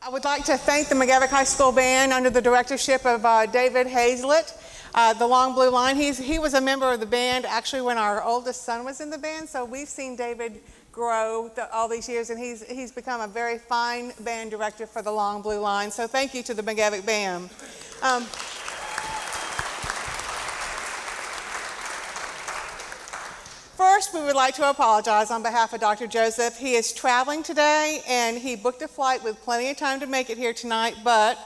I would like to thank the McGavock High School Band under the directorship of David Hazlett. The Long Blue Line, he was a member of the band actually when our oldest son was in the band, so we've seen David grow all these years, and he's become a very fine band director for the Long Blue Line, so thank you to the McGavock Band. First, we would like to apologize on behalf of Dr. Joseph. He is traveling today, and he booked a flight with plenty of time to make it here tonight, but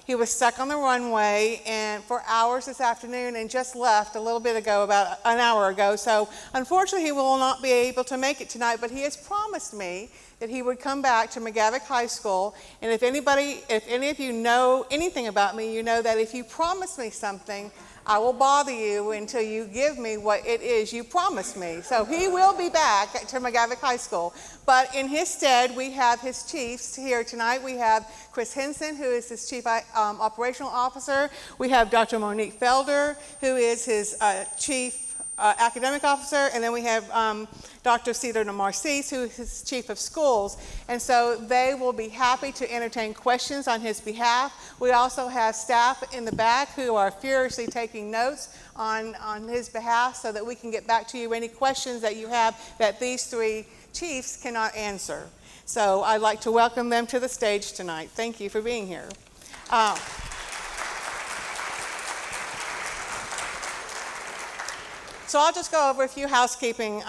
he was stuck on the runway and for hours this afternoon and just left a little bit ago, about an hour ago. So unfortunately, he will not be able to make it tonight, but he has promised me that he would come back to McGavock High School. And if any of you know anything about me, you know that if you promise me something, I will bother you until you give me what it is you promised me. So he will be back to McGavock High School. But in his stead, we have his chiefs here tonight. We have Chris Henson, who is his chief operational officer. We have Dr. Monique Felder, who is his chief academic officer. And then we have Dr. Cedar Narcisse, who is his chief of schools. And so they will be happy to entertain questions on his behalf. We also have staff in the back who are furiously taking notes on his behalf so that we can get back to you any questions that you have that these three chiefs cannot answer. So I'd like to welcome them to the stage tonight. Thank you for being here. So I'll just go over a few housekeeping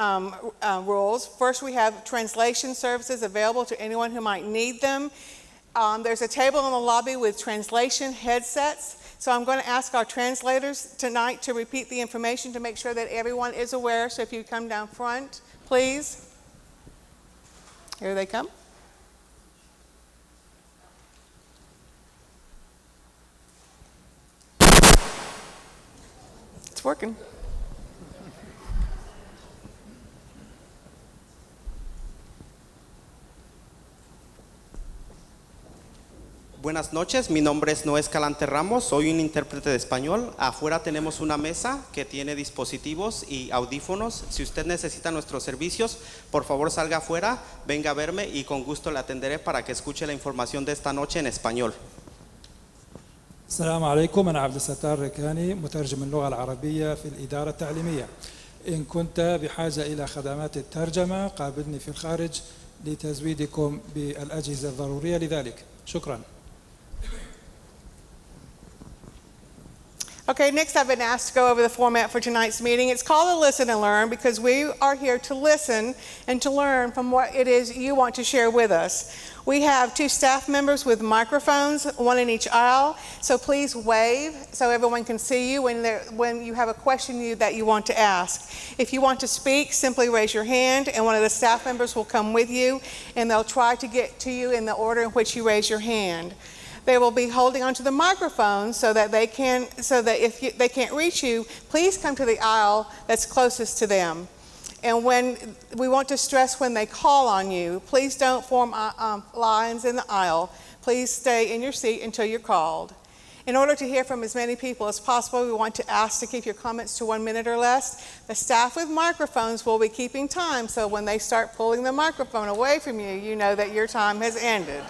rules. First, we have translation services available to anyone who might need them. There's a table in the lobby with translation headsets. So I'm going to ask our translators tonight to repeat the information to make sure that everyone is aware. So if you come down front, please. Here they come. It's working. Buenas noches, mi nombre es Noé Escalante Ramos, soy un intérprete de español. Afuera tenemos una mesa que tiene dispositivos y audífonos. Si usted necesita nuestros servicios, por favor salga afuera, venga a verme y con gusto le atenderé para que escuche la información de esta noche en español. السلام عليكم، أنا عبد الستار ركاني مترجم اللغة العربية في الإدارة التعليمية. إن كنت بحاجة إلى خدمات الترجمة قابلني في الخارج لتزويدكم بالأجهزة الضرورية لذلك. شكرا. Okay, next I've been asked to go over the format for tonight's meeting. It's called a Listen and Learn because we are here to listen and to learn from what it is you want to share with us. We have two staff members with microphones, one in each aisle, so please wave so everyone can see you when you have a question that you want to ask. If you want to speak, simply raise your hand and one of the staff members will come with you and they'll try to get to you in the order in which you raise your hand. They will be holding onto the microphone so that if they can't reach you, please come to the aisle that's closest to them. And when we want to stress when they call on you, please don't form lines in the aisle. Please stay in your seat until you're called. In order to hear from as many people as possible, we want to ask to keep your comments to 1 minute or less. The staff with microphones will be keeping time, so when they start pulling the microphone away from you, you know that your time has ended.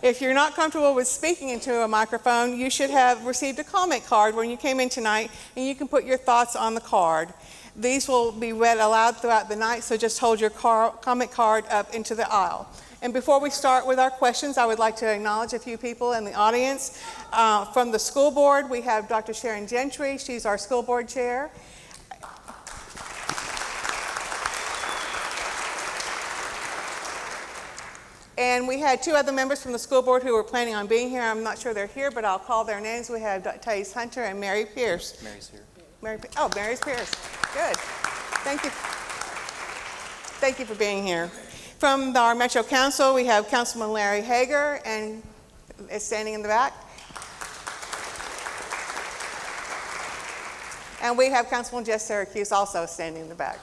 If you're not comfortable with speaking into a microphone, you should have received a comment card when you came in tonight, and you can put your thoughts on the card. These will be read aloud throughout the night, so just hold your comment card up into the aisle. And before we start with our questions, I would like to acknowledge a few people in the audience. From the school board, we have Dr. Sharon Gentry. She's our school board chair. And we had two other members from the school board who were planning on being here. I'm not sure they're here, but I'll call their names. We have Thais Hunter and Mary Pierce. Mary's here. Mary's Pierce. Good. Thank you. Thank you for being here. From our Metro Council, we have Councilman Larry Hager, and is standing in the back. And we have Councilman Jess Syracuse also standing in the back.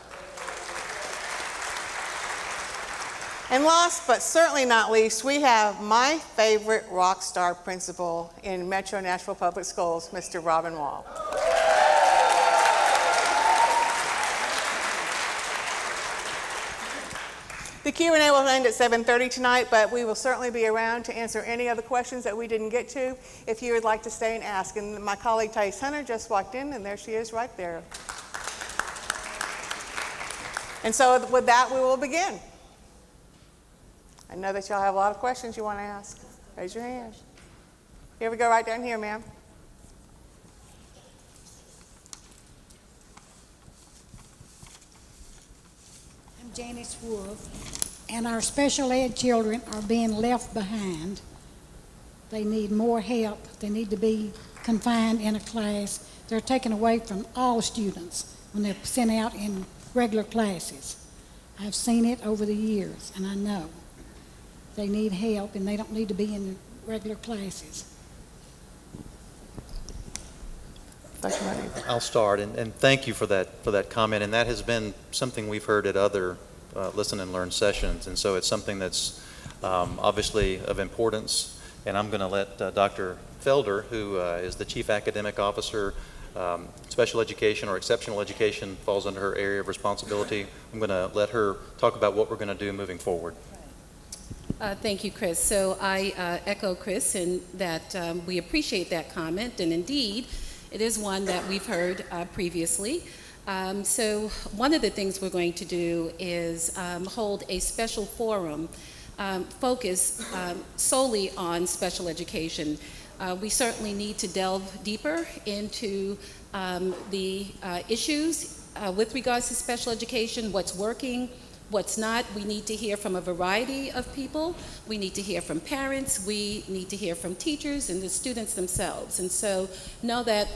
And last but certainly not least, we have my favorite rock star principal in Metro Nashville Public Schools, Mr. Robin Wall. The Q&A will end at 7:30 tonight, but we will certainly be around to answer any other questions that we didn't get to if you would like to stay and ask. And my colleague Thais Hunter just walked in, and there she is right there. And so with that, we will begin. I know that y'all have a lot of questions you want to ask. Raise your hand. Here we go, right down here, ma'am. I'm Janice Wolf, and our special ed children are being left behind. They need more help. They need to be confined in a class. They're taken away from all students when they're sent out in regular classes. I've seen it over the years, and I know they need help, and they don't need to be in regular classes. I'll start, and thank you for that comment. And that has been something we've heard at other listen and learn sessions, and so it's something that's obviously of importance. And I'm going to let Dr. Felder, who is the Chief Academic Officer, special education or exceptional education falls under her area of responsibility. I'm going to let her talk about what we're going to do moving forward. Thank you, Chris. So I echo Chris in that we appreciate that comment, and indeed, it is one that we've heard previously. So one of the things we're going to do is hold a special forum focused solely on special education. We certainly need to delve deeper into the issues with regards to special education, what's working, what's not. We need to hear from a variety of people. We need to hear from parents. We need to hear from teachers and the students themselves. And so know that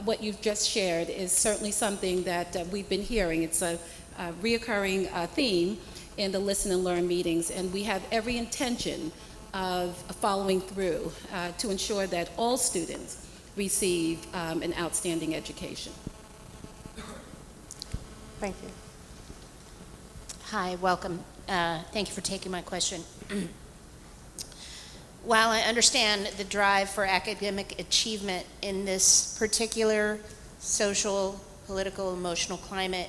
what you've just shared is certainly something that we've been hearing. It's a reoccurring theme in the Listen and Learn meetings, and we have every intention of following through to ensure that all students receive an outstanding education. Thank you. Hi, welcome. Thank you for taking my question. While I understand the drive for academic achievement in this particular social, political, emotional climate,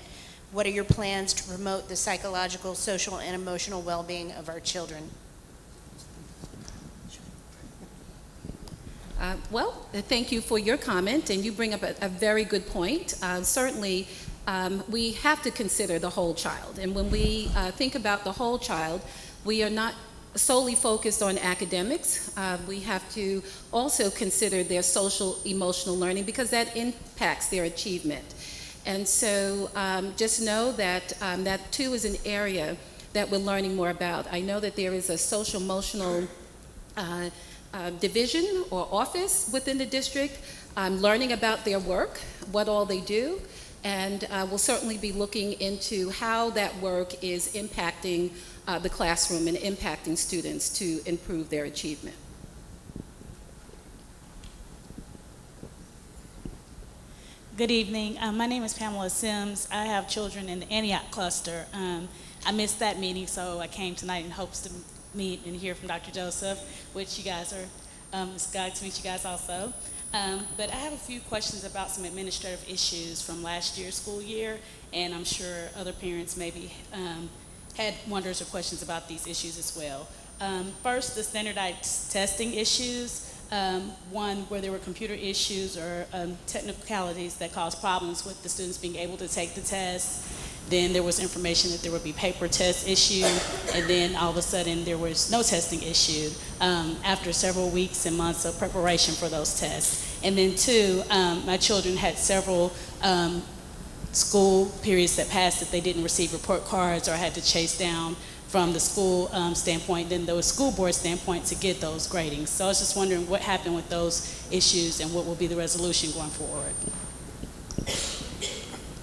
what are your plans to promote the psychological, social, and emotional well-being of our children? Well, thank you for your comment, and you bring up a very good point. Certainly, we have to consider the whole child, and when we think about the whole child, we are not solely focused on academics. We have to also consider their social emotional learning, because that impacts their achievement. And so just know that that too is an area that we're learning more about. I know that there is a social emotional division or office within the district. I'm learning about their work, what all they do, and we'll certainly be looking into how that work is impacting the classroom and impacting students to improve their achievement. Good evening. My name is Pamela Sims. I have children in the Antioch cluster. I missed that meeting, so I came tonight in hopes to meet and hear from Dr. Joseph, which you guys are, it's glad to meet you guys also. But I have a few questions about some administrative issues from last year's school year, and I'm sure other parents maybe had wonders or questions about these issues as well. First, the standardized testing issues. One where there were computer issues or technicalities that caused problems with the students being able to take the test. Then there was information that there would be paper tests issued, and then all of a sudden there was no testing issued after several weeks and months of preparation for those tests. And then two, my children had several school periods that passed that they didn't receive report cards or had to chase down from the school standpoint, then the school board standpoint to get those gradings. So I was just wondering what happened with those issues and what will be the resolution going forward.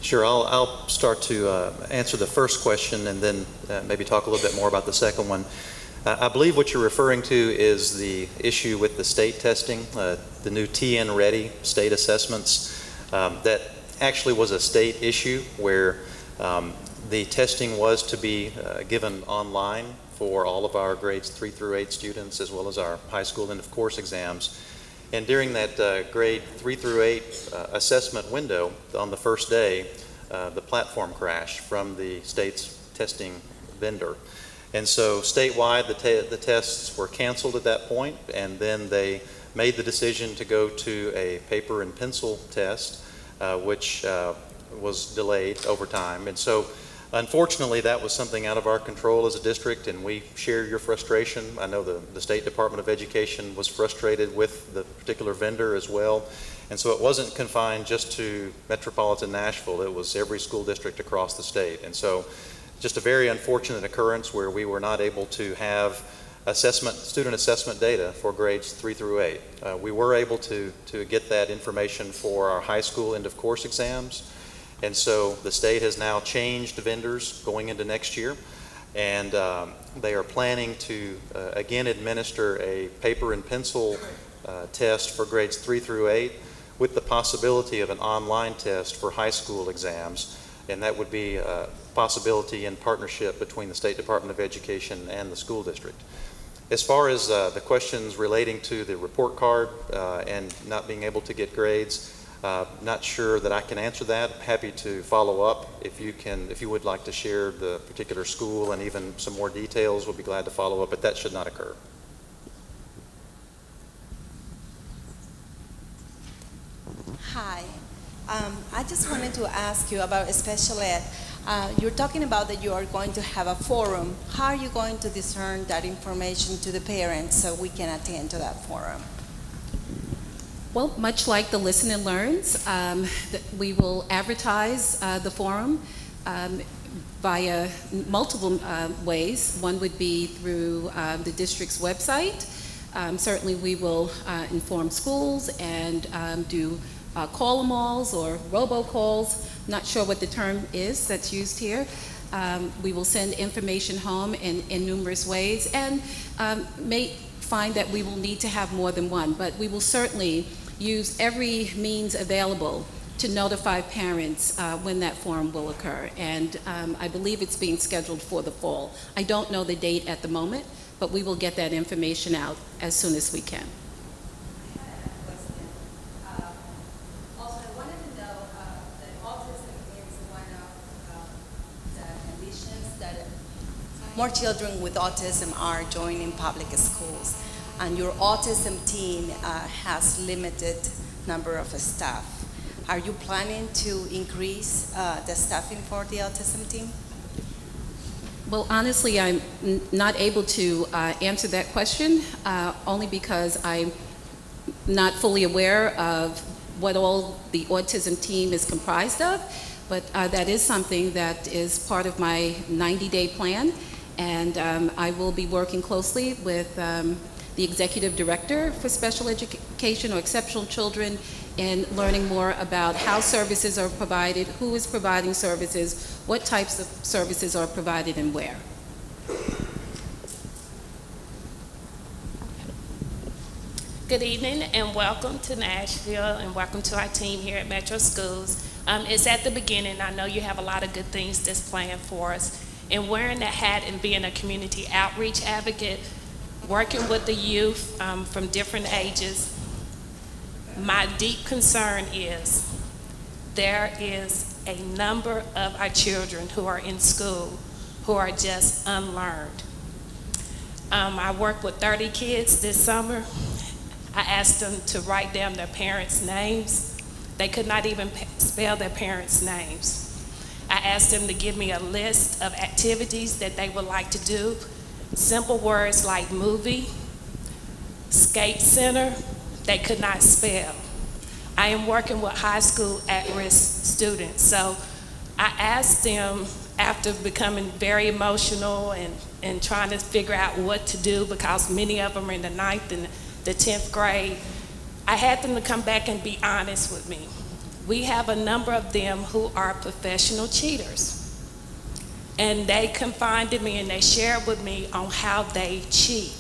Sure, I'll start to answer the first question and then maybe talk a little bit more about the second one. I believe what you're referring to is the issue with the state testing, the new TN Ready state assessments. That actually was a state issue where the testing was to be given online for all of our grades 3 through 8 students, as well as our high school end of course exams. And during that grade 3 through 8 assessment window, on the first day, the platform crashed from the state's testing vendor. And so statewide, the tests were canceled at that point, and then they made the decision to go to a paper and pencil test, which was delayed over time. And so unfortunately, that was something out of our control as a district, and we share your frustration. I know the State Department of Education was frustrated with the particular vendor as well. And so it wasn't confined just to metropolitan Nashville. It was every school district across the state. And so just a very unfortunate occurrence where we were not able to have student assessment data for grades 3 through 8. We were able to get that information for our high school end of course exams. And so the state has now changed vendors going into next year, and they are planning to again administer a paper and pencil test for grades 3 through 8 with the possibility of an online test for high school exams, and that would be a possibility in partnership between the State Department of Education and the school district. As far as the questions relating to the report card and not being able to get grades, not sure that I can answer that. Happy to follow up if you would like to share the particular school and even some more details. We'll be glad to follow up, but that should not occur. Hi. I just wanted to ask you about special ed. You're talking about that you are going to have a forum. How are you going to discern that information to the parents so we can attend to that forum? Well, much like the Listen and Learns, we will advertise the forum via multiple ways. One would be through the district's website. Certainly we will inform schools and do call-em-alls or robocalls. Not sure what the term is that's used here. We will send information home in numerous ways, and may find that we will need to have more than one, but we will certainly use every means available to notify parents when that forum will occur. And I believe it's being scheduled for the fall. I don't know the date at the moment, but we will get that information out as soon as we can. More children with autism are joining public schools, and your autism team has limited number of staff. Are you planning to increase the staffing for the autism team? Well, honestly, I'm not able to answer that question, only because I'm not fully aware of what all the autism team is comprised of, but that is something that is part of my 90-day plan. And I will be working closely with the Executive Director for Special Education or Exceptional Children in learning more about how services are provided, who is providing services, what types of services are provided, and where. Good evening and welcome to Nashville and welcome to our team here at Metro Schools. It's at the beginning. I know you have a lot of good things that's planned for us. And wearing that hat and being a community outreach advocate, working with the youth from different ages, my deep concern is there is a number of our children who are in school who are just unlearned. I worked with 30 kids this summer. I asked them to write down their parents' names. They could not even spell their parents' names. I asked them to give me a list of activities that they would like to do. Simple words like movie, skate center, they could not spell. I am working with high school at-risk students. So I asked them, after becoming very emotional and trying to figure out what to do, because many of them are in the 9th and the 10th grade, I had them to come back and be honest with me. We have a number of them who are professional cheaters. And they confided me and they shared with me on how they cheat.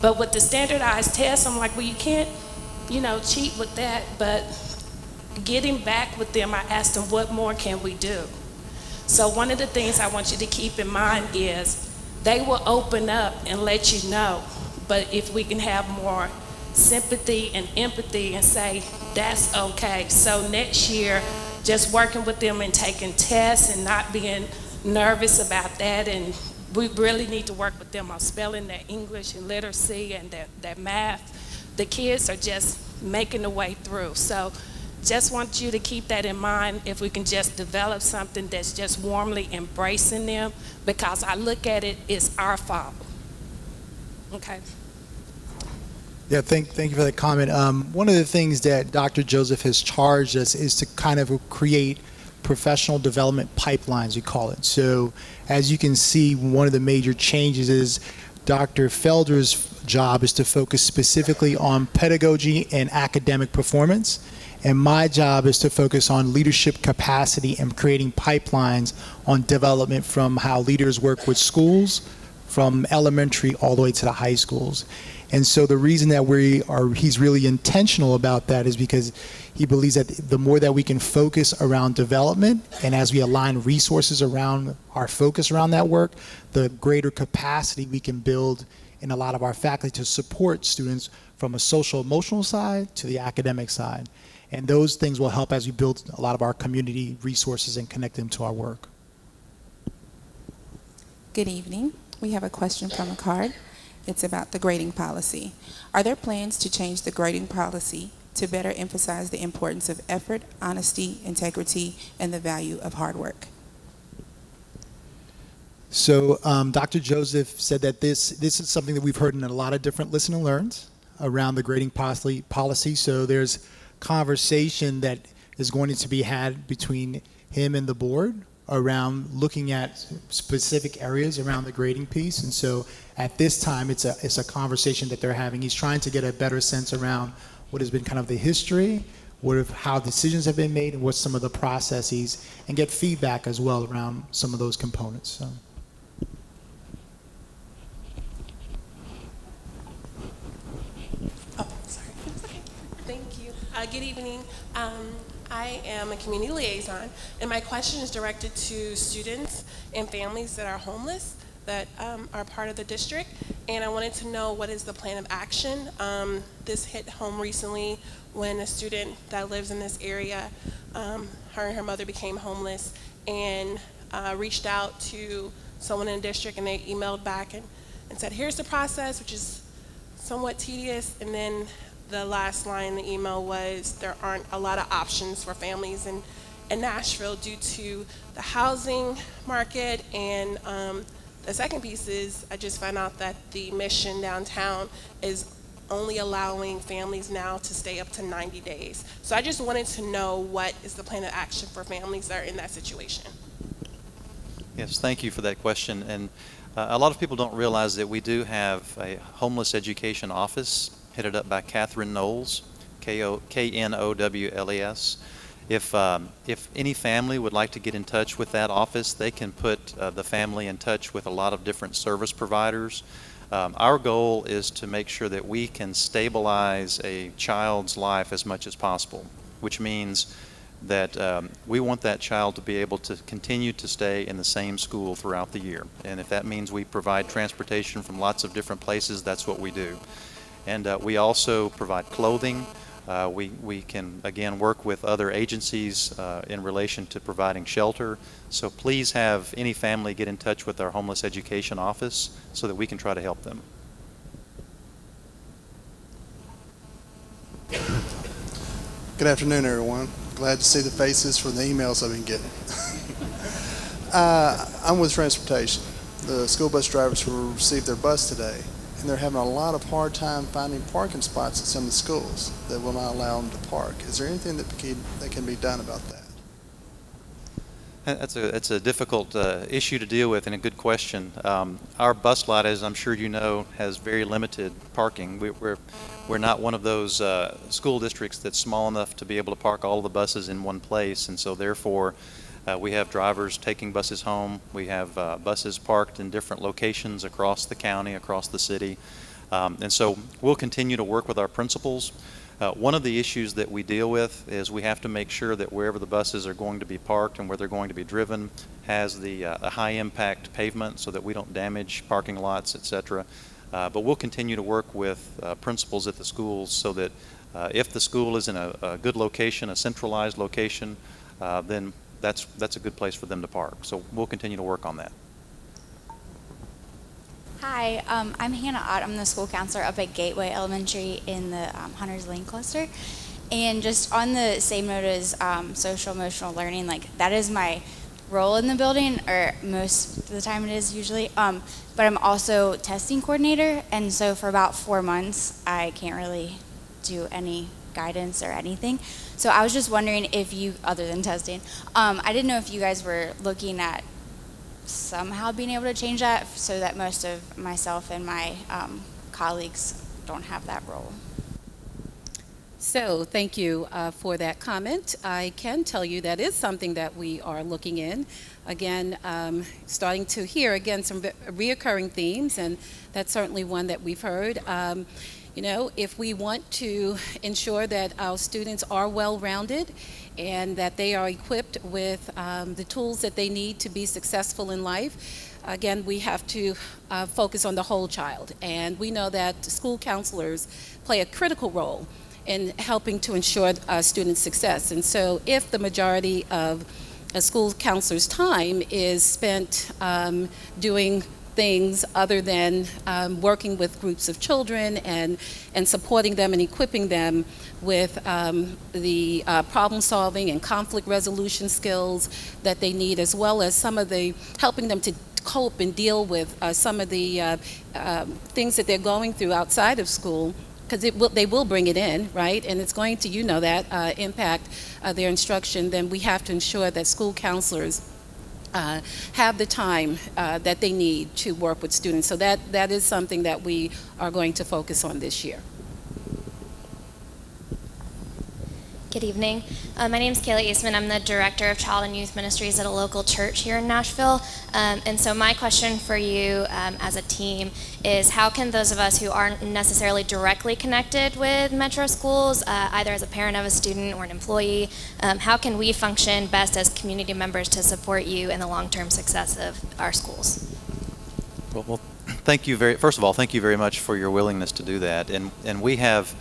But with the standardized tests, I'm like, well, you can't, cheat with that. But getting back with them, I asked them, what more can we do? So one of the things I want you to keep in mind is they will open up and let you know. But if we can have more sympathy and empathy and say, that's okay. So next year, just working with them and taking tests and not being nervous about that and we really need to work with them on spelling, their English and literacy, and their math. The kids are just making the way through. So just want you to keep that in mind, if we can just develop something that's just warmly embracing them, because I look at it, it's our fault. Okay. Yeah, thank you for that comment. One of the things that Dr. Joseph has charged us is to kind of create professional development pipelines, we call it. So as you can see, one of the major changes is Dr. Felder's job is to focus specifically on pedagogy and academic performance. And my job is to focus on leadership capacity and creating pipelines on development from how leaders work with schools, from elementary all the way to the high schools. And so the reason that he's really intentional about that is because he believes that the more that we can focus around development, and as we align resources around our focus around that work, the greater capacity we can build in a lot of our faculty to support students from a social emotional side to the academic side. And those things will help as we build a lot of our community resources and connect them to our work. Good evening. We have a question from a card. It's about the grading policy. Are there plans to change the grading policy to better emphasize the importance of effort, honesty, integrity, and the value of hard work? So Dr. Joseph said that this is something that we've heard in a lot of different listen and learns around the grading policy. So there's conversation that is going to be had between him and the board around looking at specific areas around the grading piece. And so at this time, it's a conversation that they're having. He's trying to get a better sense around what has been kind of the history, how decisions have been made, and what's some of the processes, and get feedback as well around some of those components. So. Oh, sorry. Thank you. Good evening. I am a community liaison, and my question is directed to students and families that are homeless that are part of the district, and I wanted to know what is the plan of action. This hit home recently when a student that lives in this area, her and her mother became homeless, and reached out to someone in the district, and they emailed back and said, here's the process, which is somewhat tedious, and then the last line in the email was there aren't a lot of options for families in Nashville due to the housing market. And the second piece is I just found out that the Mission downtown is only allowing families now to stay up to 90 days. So I just wanted to know what is the plan of action for families that are in that situation. Yes, thank you for that question. And a lot of people don't realize that we do have a homeless education office headed up by Catherine Knowles, Knowles. If any family would like to get in touch with that office, they can put the family in touch with a lot of different service providers. Our goal is to make sure that we can stabilize a child's life as much as possible, which means that we want that child to be able to continue to stay in the same school throughout the year. And if that means we provide transportation from lots of different places, that's what we do. And we also provide clothing. We can, again, work with other agencies in relation to providing shelter. So please have any family get in touch with our homeless education office so that we can try to help them. Good afternoon, everyone. Glad to see the faces from the emails I've been getting. I'm with transportation. The school bus drivers will receive their bus today, and they're having a lot of hard time finding parking spots at some of the schools that will not allow them to park. Is there anything that can be done about that? That's a difficult issue to deal with and a good question. Our bus lot, as I'm sure you know, has very limited parking. We're not one of those school districts that's small enough to be able to park all the buses in one place, and so therefore we have drivers taking buses home. We have buses parked in different locations across the county, across the city, and so we'll continue to work with our principals. One of the issues that we deal with is we have to make sure that wherever the buses are going to be parked and where they're going to be driven has the a high impact pavement so that we don't damage parking lots, etc. But we'll continue to work with principals at the schools so that if the school is in a good location, a centralized location, then that's a good place for them to park. So we'll continue to work on that. Hi, I'm Hannah Ott. I'm the school counselor up at Gateway Elementary in the Hunters Lane cluster. And just on the same note as social emotional learning, like that is my role in the building, or most of the time it is usually. But I'm also testing coordinator, and so for about 4 months, I can't really do any guidance or anything. So I was just wondering if you, other than testing, I didn't know if you guys were looking at somehow being able to change that so that most of myself and my colleagues don't have that role. So thank you for that comment. I can tell you that is something that we are looking in. Again, starting to hear, again, some reoccurring themes, and that's certainly one that we've heard. You know, if we want to ensure that our students are well-rounded and that they are equipped with the tools that they need to be successful in life, again, we have to focus on the whole child. And we know that school counselors play a critical role in helping to ensure student success. And so if the majority of a school counselor's time is spent doing things other than working with groups of children and supporting them and equipping them with the problem solving and conflict resolution skills that they need, as well as some of the helping them to cope and deal with some of the things that they're going through outside of school, because they will bring it in, right? And it's going to, impact their instruction. Then we have to ensure that school counselors have the time that they need to work with students. So that is something that we are going to focus on this year. Good evening. My name is Kayla Eastman. I'm the Director of Child and Youth Ministries at a local church here in Nashville. And so my question for you as a team is, how can those of us who aren't necessarily directly connected with Metro schools, either as a parent of a student or an employee, how can we function best as community members to support you in the long-term success of our schools? Well, first of all, thank you very much for your willingness to do that. And we have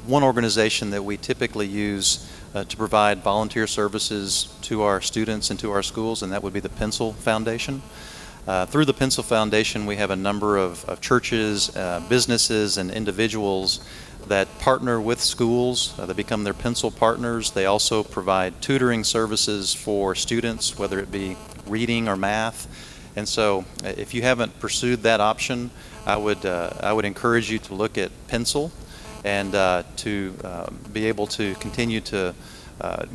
one organization that we typically use to provide volunteer services to our students and to our schools, and that would be the Pencil Foundation. Through the Pencil Foundation, we have a number of churches, businesses, and individuals that partner with schools. They become their Pencil partners. They also provide tutoring services for students, whether it be reading or math. And so if you haven't pursued that option, I would encourage you to look at Pencil, and to be able to continue to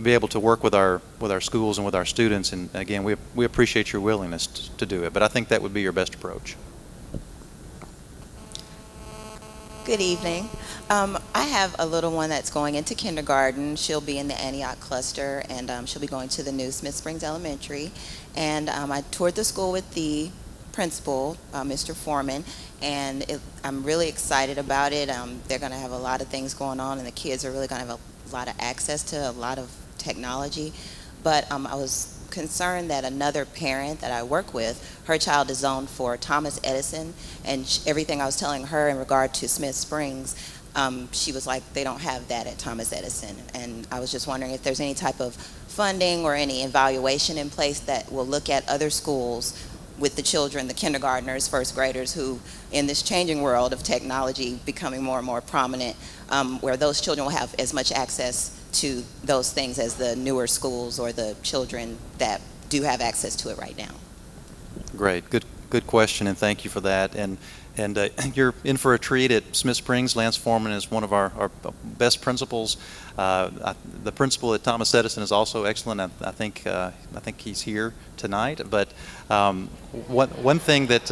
be able to work with our schools and with our students. And again, we appreciate your willingness to do it, but I think that would be your best approach. Good evening. I have a little one that's going into kindergarten. She'll be in the Antioch cluster, and she'll be going to the new Smith Springs Elementary. And I toured the school with the principal, Mr. Foreman, and I'm really excited about it. They're going to have a lot of things going on, and the kids are really going to have a lot of access to a lot of technology. But I was concerned that another parent that I work with, her child is zoned for Thomas Edison, and everything I was telling her in regard to Smith Springs, she was like, they don't have that at Thomas Edison. And I was just wondering if there's any type of funding or any evaluation in place that will look at other schools with the children, the kindergartners, first graders, who in this changing world of technology becoming more and more prominent, where those children will have as much access to those things as the newer schools or the children that do have access to it right now. Great, good question, and thank you for that. And you're in for a treat at Smith Springs. Lance Foreman is one of our best principals. The principal at Thomas Edison is also excellent. I think he's here tonight. But one thing that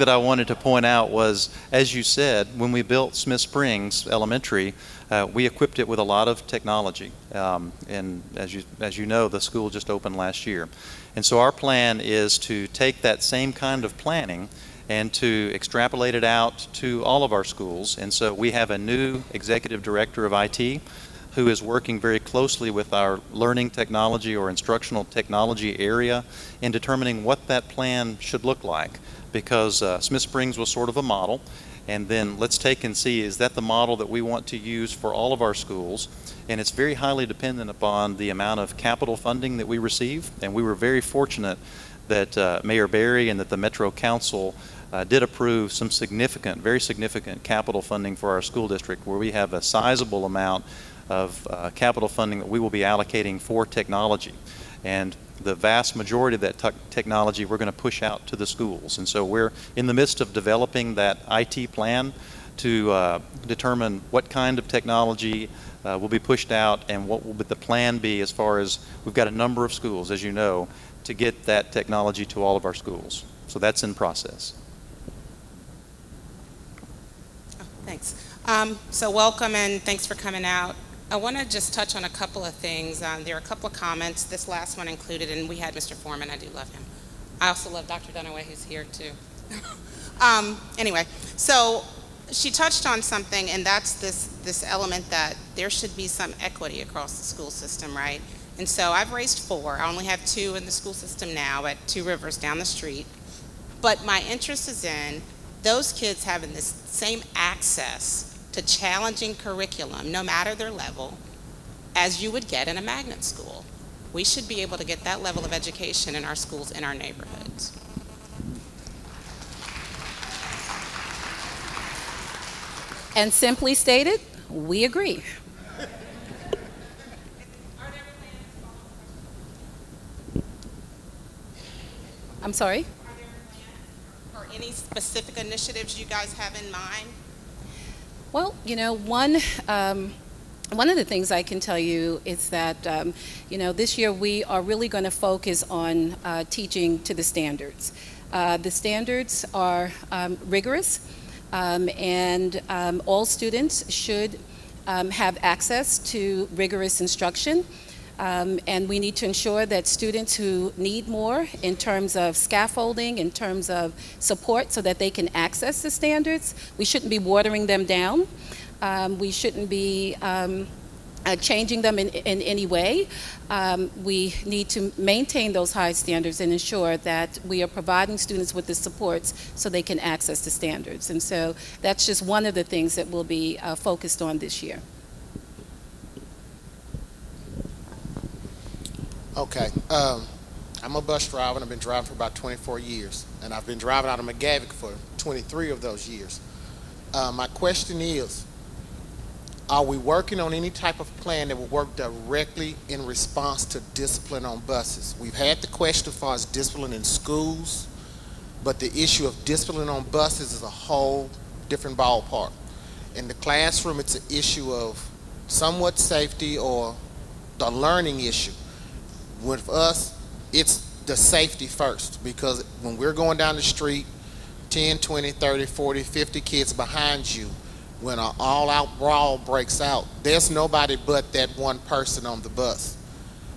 I wanted to point out was, as you said, when we built Smith Springs Elementary, we equipped it with a lot of technology. And as you know, the school just opened last year. And so our plan is to take that same kind of planning and to extrapolate it out to all of our schools. And so we have a new executive director of IT who is working very closely with our learning technology or instructional technology area in determining what that plan should look like. Because Smith Springs was sort of a model, and then let's take and see, is that the model that we want to use for all of our schools? And it's very highly dependent upon the amount of capital funding that we receive, and we were very fortunate that Mayor Berry and that the Metro Council did approve some significant, very significant capital funding for our school district, where we have a sizable amount of capital funding that we will be allocating for technology. And the vast majority of that technology we're going to push out to the schools. And so we're in the midst of developing that IT plan to determine what kind of technology will be pushed out and what will the plan be, as far as we've got a number of schools, as you know, to get that technology to all of our schools. So that's in process. Thanks. So welcome and thanks for coming out. I want to just touch on a couple of things. There are a couple of comments, this last one included, and we had Mr. Foreman. I do love him. I also love Dr. Dunaway, who's here too. Anyway, so she touched on something, and that's this element that there should be some equity across the school system, right? And so I've raised 4. I only have 2 in the school system now at 2 Rivers down the street. But my interest is in those kids having this same access to challenging curriculum, no matter their level, as you would get in a magnet school. We should be able to get that level of education in our schools, in our neighborhoods. And simply stated, we agree. I'm sorry? Are there plans or any specific initiatives you guys have in mind? Well, you know, one of the things I can tell you is that, you know, this year we are really going to focus on teaching to the standards. The standards are rigorous, and all students should have access to rigorous instruction. And we need to ensure that students who need more in terms of scaffolding, in terms of support so that they can access the standards, we shouldn't be watering them down. We shouldn't be changing them in any way. We need to maintain those high standards and ensure that we are providing students with the supports so they can access the standards. And so that's just one of the things that we'll be focused on this year. Okay, I'm a bus driver, and I've been driving for about 24 years, and I've been driving out of McGavock for 23 of those years. My question is, are we working on any type of plan that will work directly in response to discipline on buses? We've had the question as far as discipline in schools, but the issue of discipline on buses is a whole different ballpark. In the classroom, it's an issue of somewhat safety or the learning issue. With us, it's the safety first, because when we're going down the street, 10, 20, 30, 40, 50 kids behind you, when an all-out brawl breaks out, there's nobody but that one person on the bus.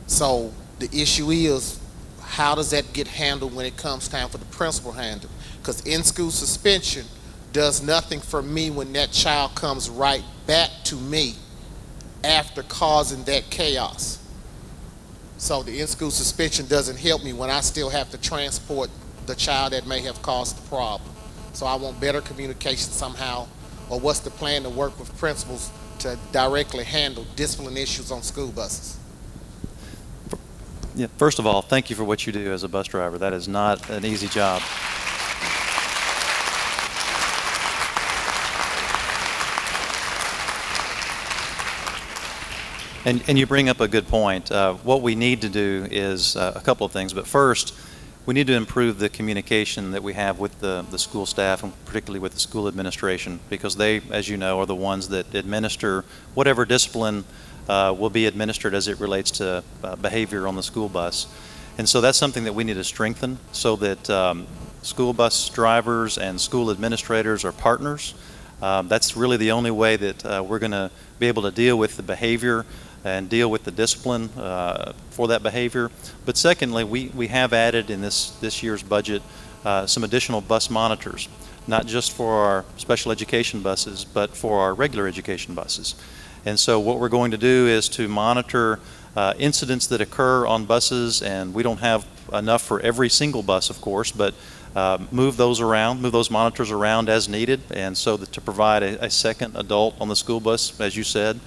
So the issue is, how does that get handled when it comes time for the principal to handle? Because in-school suspension does nothing for me when that child comes right back to me after causing that chaos. So the in-school suspension doesn't help me when I still have to transport the child that may have caused the problem. So I want better communication somehow, or what's the plan to work with principals to directly handle discipline issues on school buses? Yeah, first of all, thank you for what you do as a bus driver. That is not an easy job. And you bring up a good point. What we need to do is a couple of things. But first, we need to improve the communication that we have with the school staff, and particularly with the school administration, because they, as you know, are the ones that administer whatever discipline will be administered as it relates to behavior on the school bus. And so that's something that we need to strengthen, so that school bus drivers and school administrators are partners. That's really the only way that we're going to be able to deal with the behavior and deal with the discipline for that behavior. But secondly, we have added in this year's budget some additional bus monitors, not just for our special education buses, but for our regular education buses. And so what we're going to do is to monitor incidents that occur on buses, and we don't have enough for every single bus, of course, but move those monitors around as needed, and so that to provide a second adult on the school bus, as you said.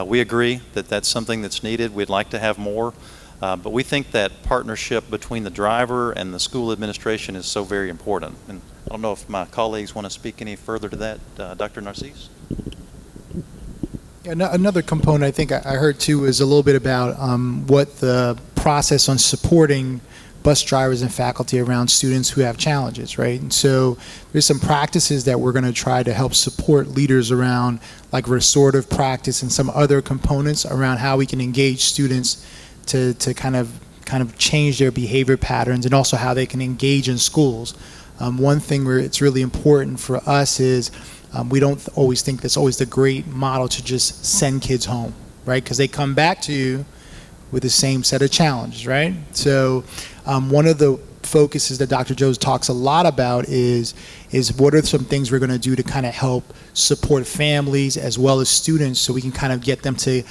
We agree that that's something that's needed. We'd like to have more. But we think that partnership between the driver and the school administration is so very important. And I don't know if my colleagues want to speak any further to that. Dr. Narcisse? Yeah, another component I think I heard too is a little bit about what the process on supporting bus drivers and faculty around students who have challenges, right? And so there's some practices that we're going to try to help support leaders around, like restorative practice and some other components around how we can engage students to kind of change their behavior patterns, and also how they can engage in schools. One thing where it's really important for us is we don't always think that's always the great model to just send kids home, right? Because they come back to you with the same set of challenges, right? So one of the focuses that Dr. Jones talks a lot about is what are some things we're going to do to kind of help support families as well as students, so we can kind of get them to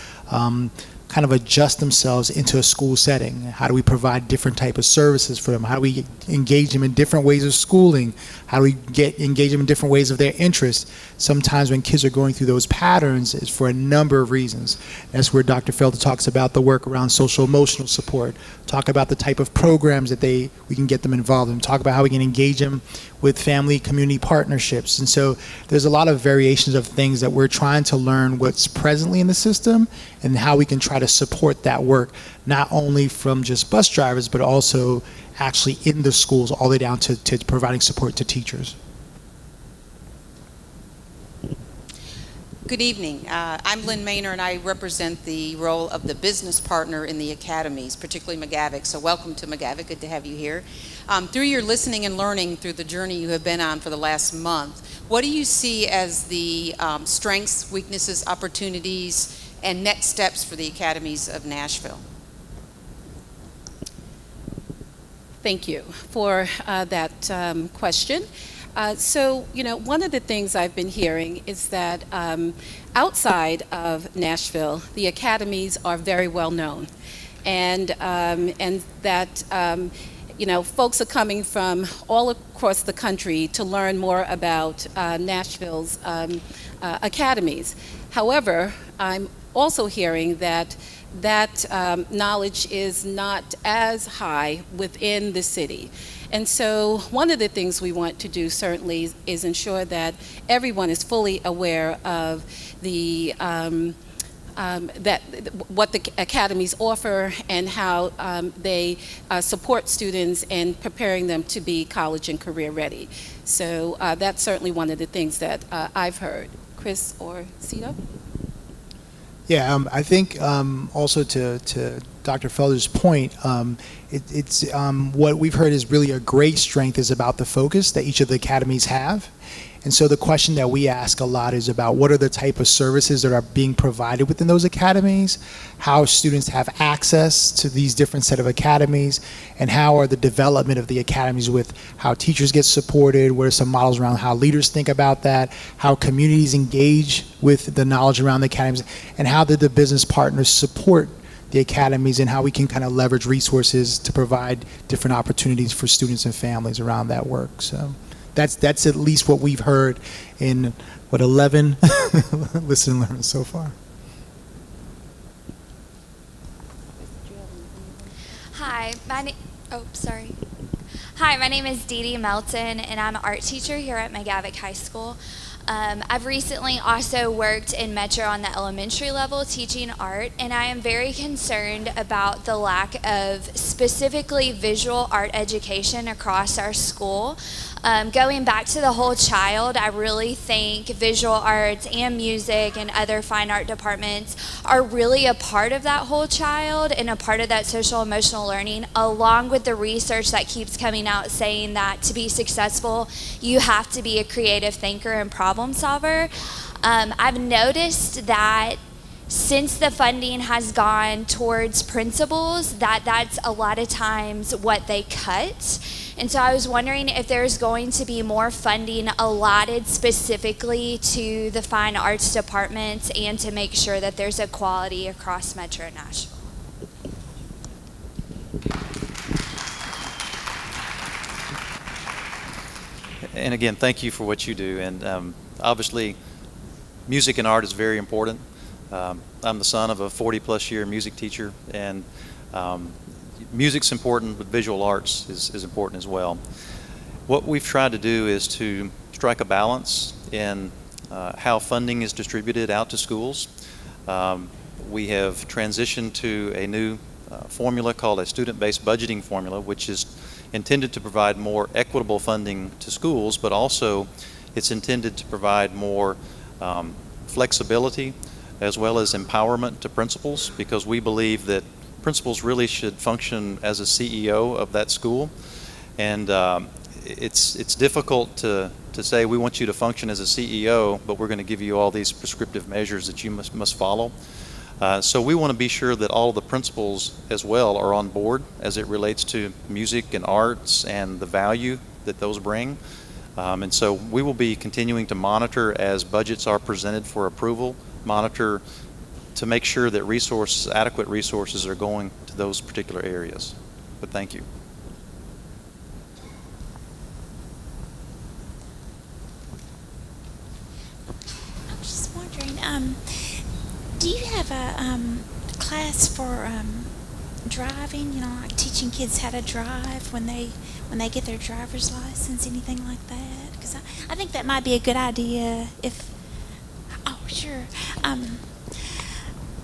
kind of adjust themselves into a school setting. How do we provide different type of services for them? How do we engage them in different ways of schooling? How do we engage them in different ways of their interests? Sometimes when kids are going through those patterns, it's for a number of reasons. That's where Dr. Felder talks about the work around social emotional support, talk about the type of programs that we can get them involved in, talk about how we can engage them with family community partnerships. And so there's a lot of variations of things that we're trying to learn what's presently in the system and how we can try to support that work, not only from just bus drivers, but also actually in the schools, all the way down to providing support to teachers. Good evening. I'm Lynn Maynor, and I represent the role of the business partner in the academies, particularly McGavock. So welcome to McGavock. Good to have you here. Through your listening and learning through the journey you have been on for the last month, what do you see as the strengths, weaknesses, opportunities, and next steps for the academies of Nashville? Thank you for that question. So, one of the things I've been hearing is that outside of Nashville, the academies are very well known, and that folks are coming from all across the country to learn more about Nashville's academies. However, I'm also hearing that knowledge is not as high within the city. And so one of the things we want to do certainly is ensure that everyone is fully aware of the what the academies offer and how they support students in preparing them to be college and career ready. So that's certainly one of the things that I've heard. Chris or Cito? Yeah, I think also to Dr. Felder's point, it's what we've heard is really a great strength is about the focus that each of the academies have. And so the question that we ask a lot is about what are the type of services that are being provided within those academies, how students have access to these different set of academies, and how are the development of the academies with how teachers get supported, what are some models around how leaders think about that, how communities engage with the knowledge around the academies, and how did the business partners support the academies, and how we can kind of leverage resources to provide different opportunities for students and families around that work. So that's at least what we've heard in 11 listen and learn so far. Hi, Hi, my name is Dee Dee Melton, and I'm an art teacher here at McGavock High School. I've recently also worked in Metro on the elementary level teaching art, and I am very concerned about the lack of specifically visual art education across our school. Going back to the whole child, I really think visual arts and music and other fine art departments are really a part of that whole child and a part of that social emotional learning, along with the research that keeps coming out saying that to be successful, you have to be a creative thinker and problem solver. I've noticed that since the funding has gone towards principals, that's a lot of times what they cut. And so I was wondering if there's going to be more funding allotted specifically to the fine arts departments and to make sure that there's equality across Metro Nashville. And again, thank you for what you do. And obviously, music and art is very important. I'm the son of a 40-plus year music teacher, and Music's important, but visual arts is important as well. What we've tried to do is to strike a balance in how funding is distributed out to schools. We have transitioned to a new formula called a student-based budgeting formula, which is intended to provide more equitable funding to schools, but also it's intended to provide more flexibility as well as empowerment to principals, because we believe that principals really should function as a CEO of that school. And it's difficult to say we want you to function as a CEO, but we're going to give you all these prescriptive measures that you must follow. So we want to be sure that all of the principals as well are on board as it relates to music and arts and the value that those bring. And so we will be continuing to monitor as budgets are presented for approval, monitor to make sure that adequate resources are going to those particular areas. But thank you. I'm just wondering, do you have a class for driving? You know, like teaching kids how to drive when they get their driver's license, anything like that? Because I think that might be a good idea. Sure.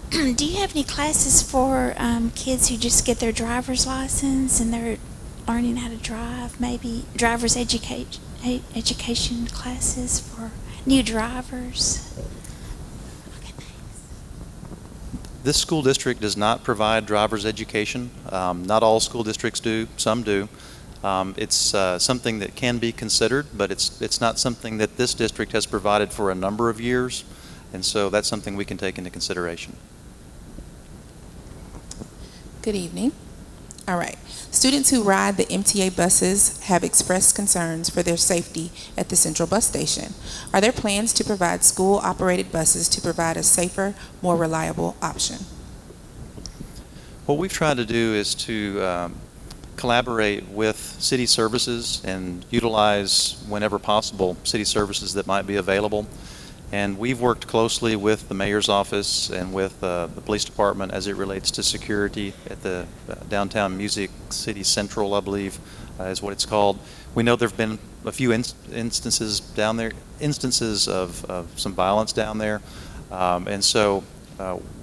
Do you have any classes for kids who just get their driver's license and they're learning how to drive? Maybe driver's education classes for new drivers? This school district does not provide driver's education. Not all school districts do, some do. It's something that can be considered, but it's not something that this district has provided for a number of years, and so that's something we can take into consideration. Good evening. All right. Students who ride the MTA buses have expressed concerns for their safety at the Central Bus Station. Are there plans to provide school-operated buses to provide a safer, more reliable option? What we've tried to do is to collaborate with city services and utilize, whenever possible, city services that might be available. And we've worked closely with the mayor's office and with the police department as it relates to security at the downtown Music City Central, I believe, is what it's called. We know there have been a few instances down there, of some violence down there. And so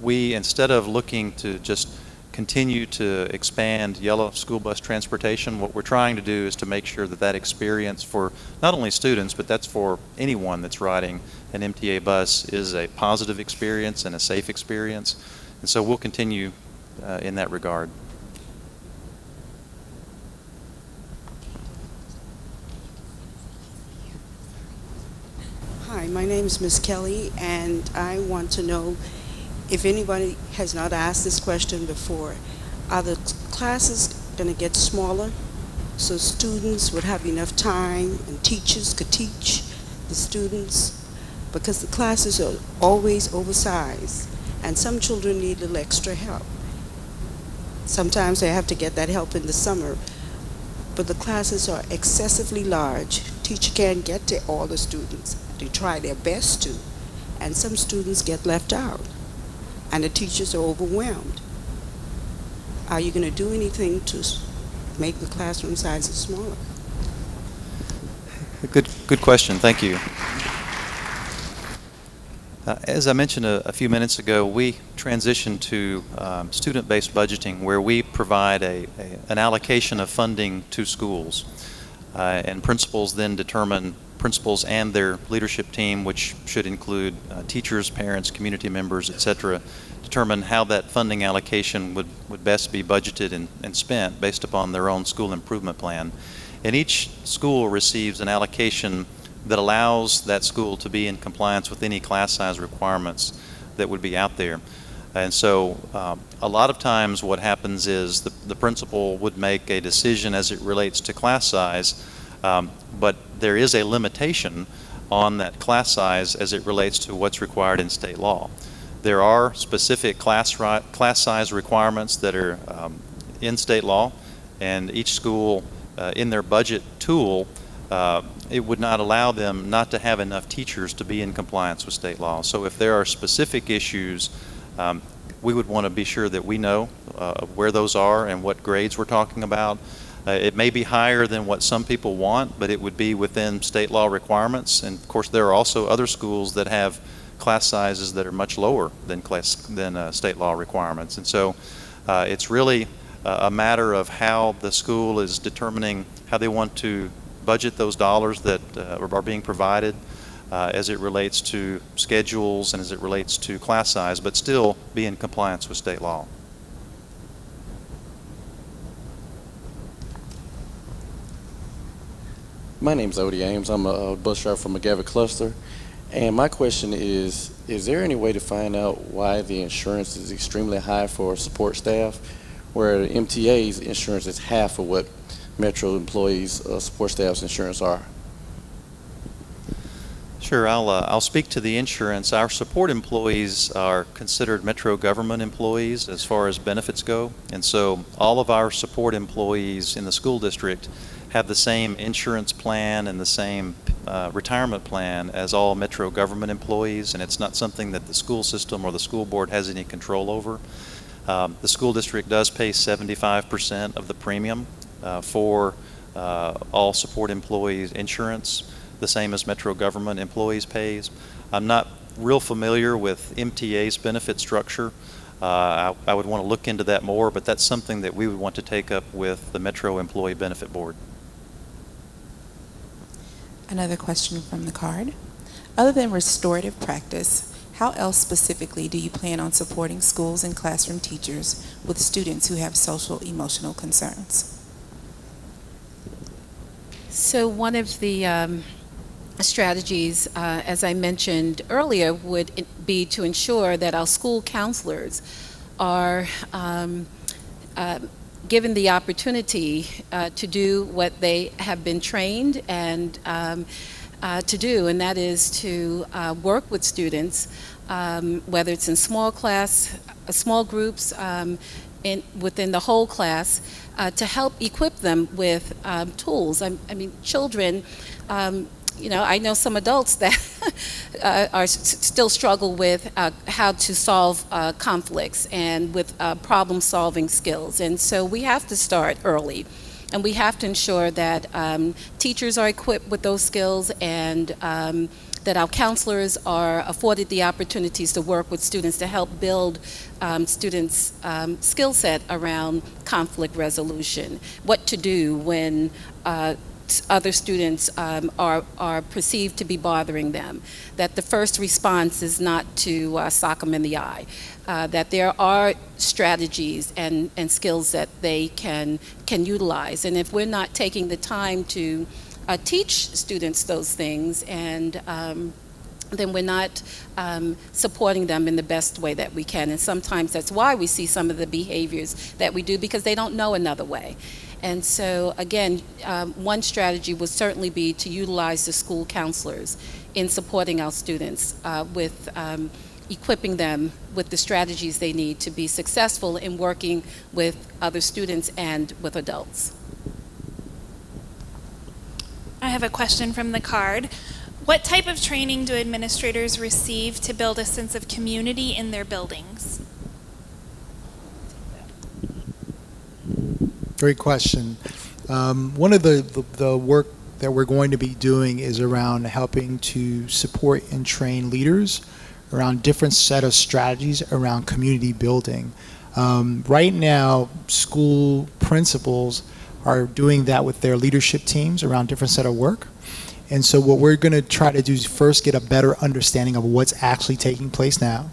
we, instead of looking to just continue to expand yellow school bus transportation, what we're trying to do is to make sure that that experience for not only students, but that's for anyone that's riding an MTA bus, is a positive experience and a safe experience. And so we'll continue in that regard. Hi, my name is Ms. Kelly, and I want to know, if anybody has not asked this question before, are the classes going to get smaller so students would have enough time and teachers could teach the students? Because the classes are always oversized and some children need a little extra help. Sometimes they have to get that help in the summer, but the classes are excessively large. Teacher can't get to all the students. They try their best to, and some students get left out, and the teachers are overwhelmed. Are you going to do anything to make the classroom sizes smaller? Good question. Thank you. As I mentioned a few minutes ago, we transitioned to student-based budgeting, where we provide an allocation of funding to schools, and principals then determine, principals and their leadership team, which should include teachers, parents, community members, etc., determine how that funding allocation would best be budgeted and spent based upon their own school improvement plan. And each school receives an allocation that allows that school to be in compliance with any class size requirements that would be out there. And so a lot of times what happens is the principal would make a decision as it relates to class size, but there is a limitation on that class size as it relates to what's required in state law. There are specific class size requirements that are in state law, and each school in their budget tool, it would not allow them not to have enough teachers to be in compliance with state law. So if there are specific issues, we would want to be sure that we know where those are and what grades we're talking about. It may be higher than what some people want, but it would be within state law requirements. And of course, there are also other schools that have class sizes that are much lower than state law requirements. And so it's really a matter of how the school is determining how they want to budget those dollars that are being provided as it relates to schedules and as it relates to class size, but still be in compliance with state law. My name's Odie Ames. I'm a bus driver from McGavock Cluster. And my question is there any way to find out why the insurance is extremely high for support staff, where the MTA's insurance is half of what Metro employees' support staff's insurance are? Sure, I'll speak to the insurance. Our support employees are considered Metro government employees as far as benefits go, and so all of our support employees in the school district have the same insurance plan and the same retirement plan as all Metro government employees, and it's not something that the school system or the school board has any control over. The school district does pay 75% of the premium for all support employees insurance, the same as Metro government employees pays. I'm not real familiar with MTA's benefit structure. I would want to look into that more, but that's something that we would want to take up with the Metro Employee Benefit Board. Another question from the card. Other than restorative practice, how else specifically do you plan on supporting schools and classroom teachers with students who have social emotional concerns? So one of the strategies, as I mentioned earlier, would be to ensure that our school counselors are given the opportunity to do what they have been trained and to do, and that is to work with students, whether it's in small groups, within the whole class, to help equip them with tools. I mean, children, I know some adults that still struggle with how to solve conflicts and with problem-solving skills. And so we have to start early. And we have to ensure that teachers are equipped with those skills and that our counselors are afforded the opportunities to work with students to help build students' skill set around conflict resolution, what to do when other students are perceived to be bothering them, that the first response is not to sock them in the eye, that there are strategies and skills that they can utilize. And if we're not taking the time to teach students those things, and then we're not supporting them in the best way that we can. And sometimes that's why we see some of the behaviors that we do, because they don't know another way. And so, again, one strategy would certainly be to utilize the school counselors in supporting our students with equipping them with the strategies they need to be successful in working with other students and with adults. I have a question from the card. What type of training do administrators receive to build a sense of community in their buildings? Great question. One of the work that we're going to be doing is around helping to support and train leaders around different set of strategies around community building. Right now, school principals are doing that with their leadership teams around different set of work. And so what we're going to try to do is first get a better understanding of what's actually taking place now.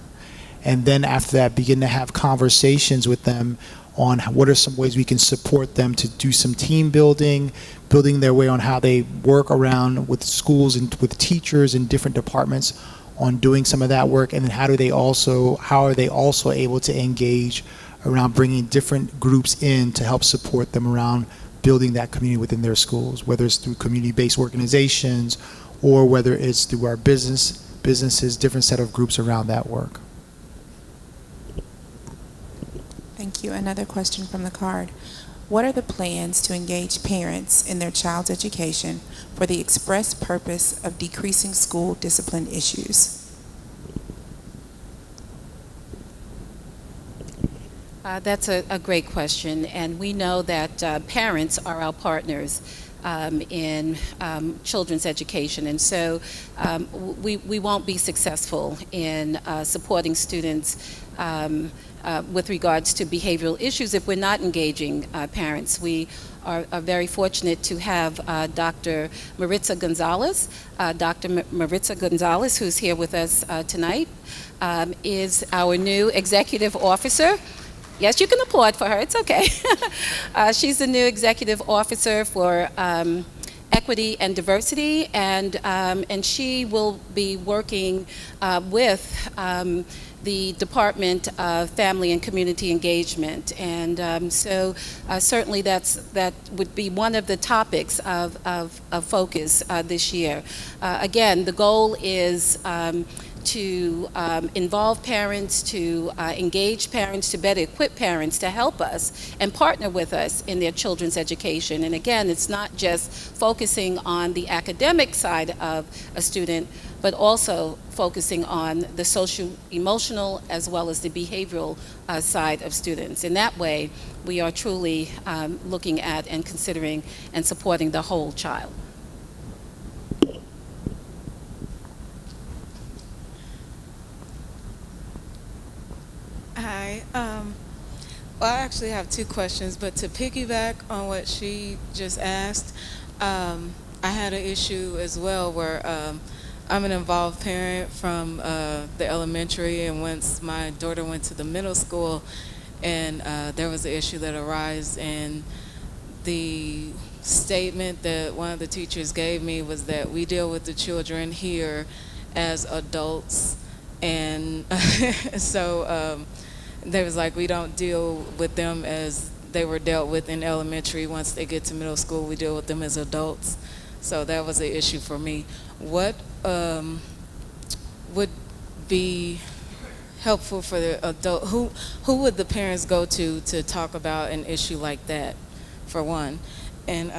And then after that, begin to have conversations with them on what are some ways we can support them to do some team building their way on how they work around with schools and with teachers in different departments on doing some of that work. And then how are they also able to engage around bringing different groups in to help support them around building that community within their schools, whether it's through community-based organizations or whether it's through our businesses, different set of groups around that work. Thank you. Another question from the card. What are the plans to engage parents in their child's education for the express purpose of decreasing school discipline issues? That's a great question, and we know that parents are our partners in children's education, and so we won't be successful in supporting students with regards to behavioral issues if we're not engaging parents. We are very fortunate to have Dr. Maritza Gonzalez. Dr. Maritza Gonzalez, who's here with us tonight, is our new executive officer. Yes, you can applaud for her. It's okay. She's the new executive officer for equity and diversity, and she will be working with the Department of Family and Community Engagement, and so certainly that would be one of the topics of focus this year. Again, the goal is to involve parents, to engage parents, to better equip parents to help us and partner with us in their children's education. And again, it's not just focusing on the academic side of a student, but also focusing on the social, emotional, as well as the behavioral side of students. In that way, we are truly looking at and considering and supporting the whole child. Hi. Well, I actually have two questions, but to piggyback on what she just asked, I had an issue as well where I'm an involved parent from the elementary, and once my daughter went to the middle school, and there was an issue that arose, and the statement that one of the teachers gave me was that we deal with the children here as adults, and so they was like, we don't deal with them as they were dealt with in elementary. Once they get to middle school, we deal with them as adults. So that was an issue for me. What would be helpful for the adult? Who would the parents go to talk about an issue like that, for one? And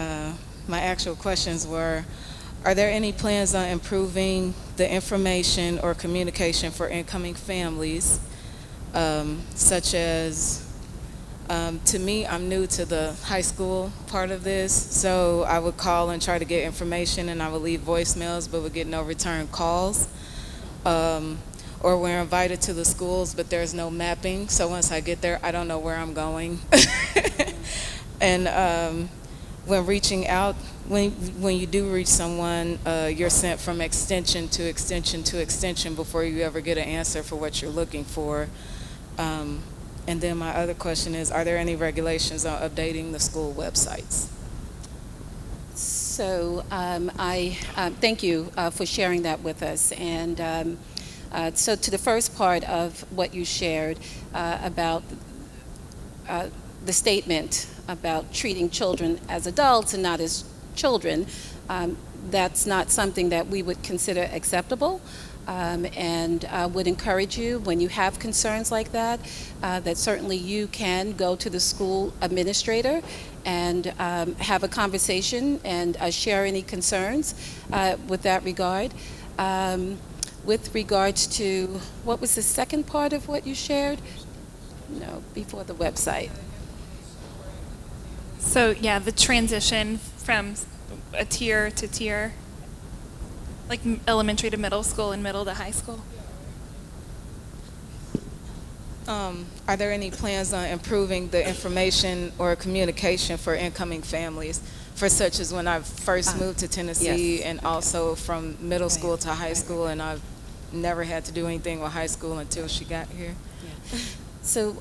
my actual questions were, are there any plans on improving the information or communication for incoming families, such as, to me, I'm new to the high school part of this, so I would call and try to get information, and I would leave voicemails, but would get no return calls. Or we're invited to the schools, but there's no mapping, so once I get there, I don't know where I'm going. And when reaching out, when you do reach someone, you're sent from extension to extension to extension before you ever get an answer for what you're looking for. And then my other question is, are there any regulations on updating the school websites? So I thank you for sharing that with us. And so to the first part of what you shared about the statement about treating children as adults and not as children, that's not something that we would consider acceptable. And would encourage you, when you have concerns like that, that certainly you can go to the school administrator and have a conversation and share any concerns with that regard. With regards to, what was the second part of what you shared? No, before the website. So yeah, the transition from a tier to tier, like elementary to middle school and middle to high school. Are there any plans on improving the information or communication for incoming families, for such as when I first moved to Tennessee, yes. and also from middle school to high school, and I've never had to do anything with high school until she got here? Yeah. So,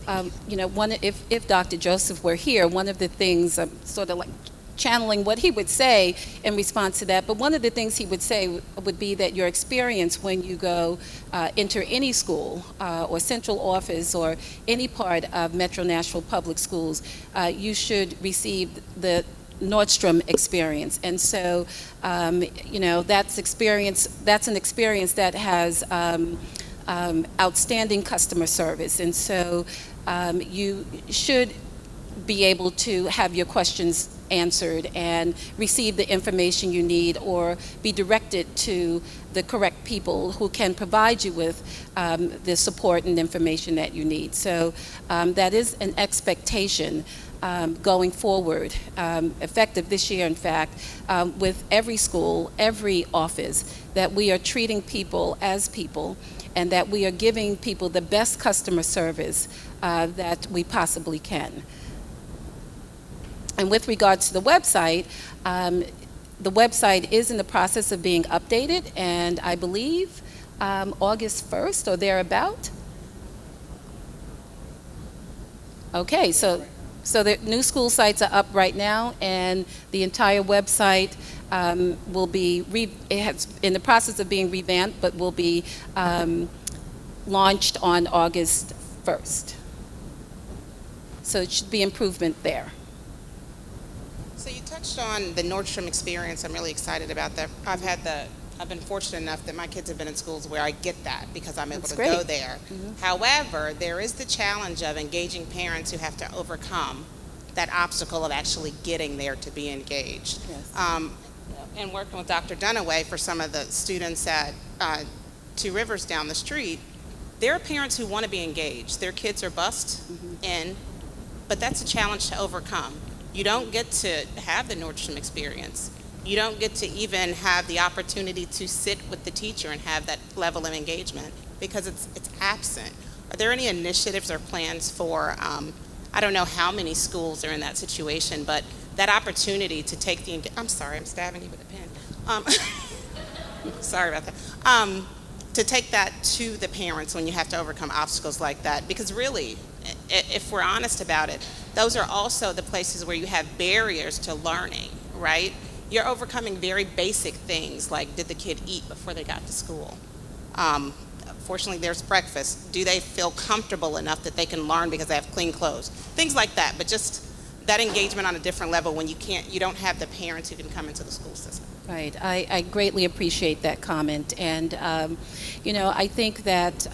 you know, if Dr. Joseph were here, one of the things, sort of like channeling what he would say in response to that, but one of the things he would say would be that your experience when you go enter any school or central office or any part of Metro Nashville Public Schools, you should receive the Nordstrom experience. And so, you know, that's an experience that has outstanding customer service. And so you should be able to have your questions answered and receive the information you need, or be directed to the correct people who can provide you with the support and information that you need. So that is an expectation going forward, effective this year, in fact, with every school, every office, that we are treating people as people, and that we are giving people the best customer service that we possibly can. And with regards to the website is in the process of being updated, and I believe August 1st or thereabout. Okay, so the new school sites are up right now, and the entire website will be in the process of being revamped, but will be launched on August 1st. So it should be improvement there. So you touched on the Nordstrom experience. I'm really excited about that. I've been fortunate enough that my kids have been in schools where I get that because I'm able to go there. Mm-hmm. However, there is the challenge of engaging parents who have to overcome that obstacle of actually getting there to be engaged. Yes. And working with Dr. Dunaway for some of the students at Two Rivers down the street, there are parents who want to be engaged. Their kids are bussed in, but that's a challenge to overcome. You don't get to have the Nordstrom experience. You don't get to even have the opportunity to sit with the teacher and have that level of engagement because it's absent. Are there any initiatives or plans for, I don't know how many schools are in that situation, but that opportunity to take the, I'm sorry, I'm stabbing you with a pen. Sorry about that. To take that to the parents when you have to overcome obstacles like that, because really, if we're honest about it, those are also the places where you have barriers to learning, right? You're overcoming very basic things like, did the kid eat before they got to school? Fortunately, there's breakfast. Do they feel comfortable enough that they can learn because they have clean clothes? Things like that, but just that engagement on a different level when you don't have the parents who can come into the school system. Right. I greatly appreciate that comment. And, I think that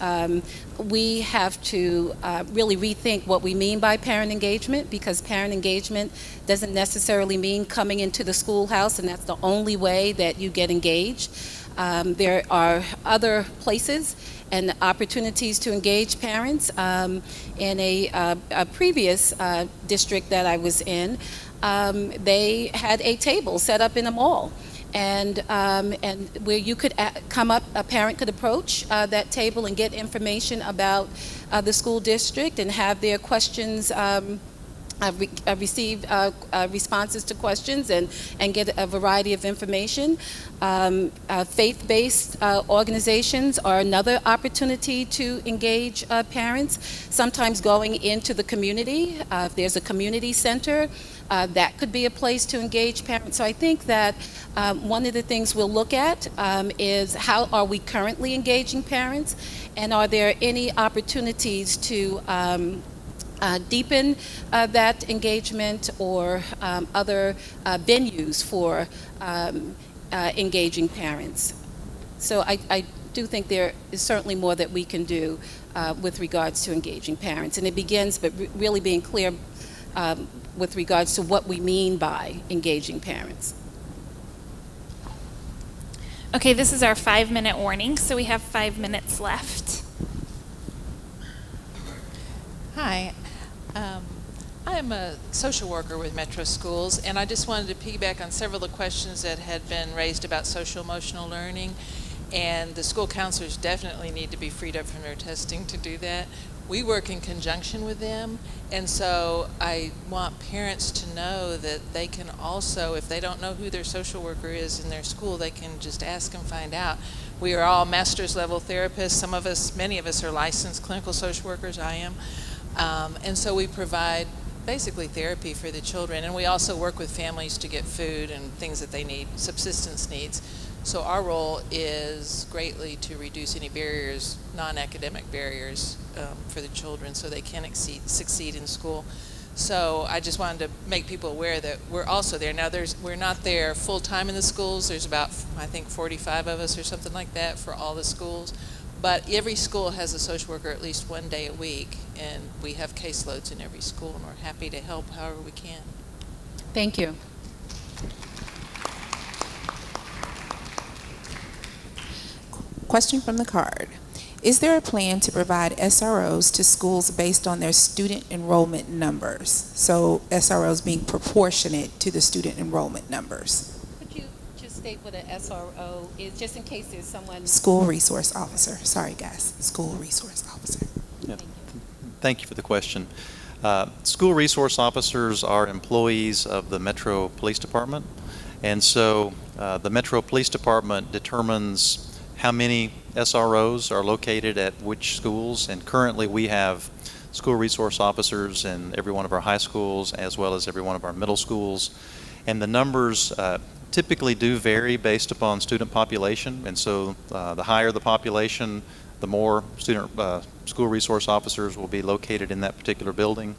we have to really rethink what we mean by parent engagement, because parent engagement doesn't necessarily mean coming into the schoolhouse and that's the only way that you get engaged. There are other places and opportunities to engage parents. In a previous district that I was in, they had a table set up in a mall. And where you could come up, a parent could approach that table and get information about the school district and have their questions receive responses to questions and get a variety of information. Faith-based organizations are another opportunity to engage parents, sometimes going into the community. If there's a community center, that could be a place to engage parents. So I think that one of the things we'll look at is how are we currently engaging parents, and are there any opportunities to deepen that engagement, or other venues for engaging parents. So I do think there is certainly more that we can do with regards to engaging parents. And it begins by really being clear with regards to what we mean by engaging parents. Okay, this is our 5-minute warning, so we have 5 minutes left. Hi. I'm a social worker with Metro Schools, and I just wanted to piggyback on several of the questions that had been raised about social emotional learning, and the school counselors definitely need to be freed up from their testing to do that. We work in conjunction with them, and so I want parents to know that they can also, if they don't know who their social worker is in their school, they can just ask and find out. We are all master's level therapists. Many of us are licensed clinical social workers. I am. And so we provide basically therapy for the children, and we also work with families to get food and things that they need, subsistence needs. So our role is greatly to reduce any barriers, non-academic barriers for the children, so they can succeed in school. So I just wanted to make people aware that we're also there. Now we're not there full-time in the schools. There's about, I think, 45 of us or something like that for all the schools. But every school has a social worker at least one day a week, and we have caseloads in every school, and we're happy to help however we can. Thank you. Question from the card. Is there a plan to provide SROs to schools based on their student enrollment numbers? So SROs being proportionate to the student enrollment numbers. Could you just state what an SRO is, just in case there's someone? School resource officer. Sorry, guys. School resource officer. Yeah. Thank you for the question. School resource officers are employees of the Metro Police Department, and so the Metro Police Department determines how many SROs are located at which schools, and currently we have school resource officers in every one of our high schools as well as every one of our middle schools, and the numbers typically do vary based upon student population, and so the higher the population, the more school resource officers will be located in that particular building.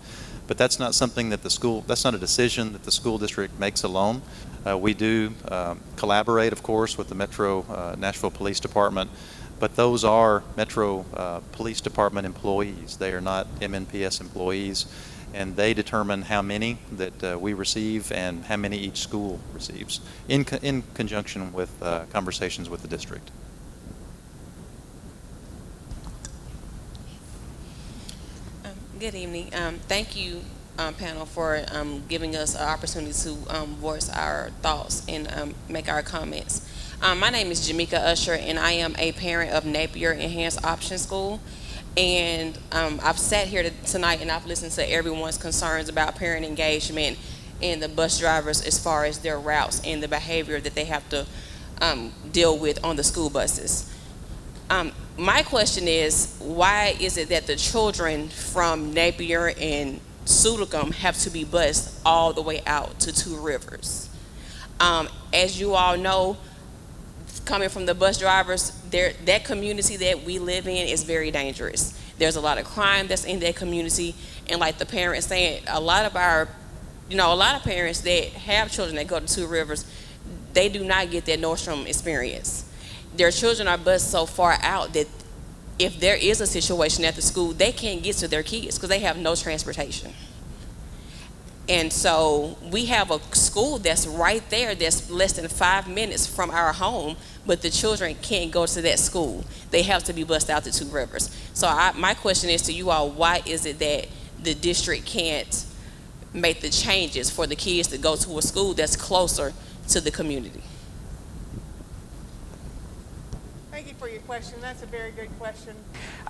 But that's not something that that's not a decision that the school district makes alone. We do collaborate, of course, with the Metro Nashville Police Department, but those are Metro Police Department employees. They are not MNPS employees, and they determine how many that we receive and how many each school receives in conjunction with conversations with the district. Good evening. Thank you, panel, for giving us an opportunity to voice our thoughts and make our comments. My name is Jamaica Usher, and I am a parent of Napier Enhanced Option School. And I've sat here tonight and I've listened to everyone's concerns about parent engagement and the bus drivers as far as their routes and the behavior that they have to deal with on the school buses. My question is, why is it that the children from Napier and Sudicum have to be bused all the way out to Two Rivers? As you all know, coming from the bus drivers, that community that we live in is very dangerous. There's a lot of crime that's in that community, and like the parents saying, a lot of parents that have children that go to Two Rivers, they do not get that Nordstrom experience. Their children are bused so far out that if there is a situation at the school, they can't get to their kids because they have no transportation. And so we have a school that's right there that's less than 5 minutes from our home, but the children can't go to that school. They have to be bused out to Two Rivers. So my question is to you all, why is it that the district can't make the changes for the kids to go to a school that's closer to the community? Thank you for your question. That's a very good question.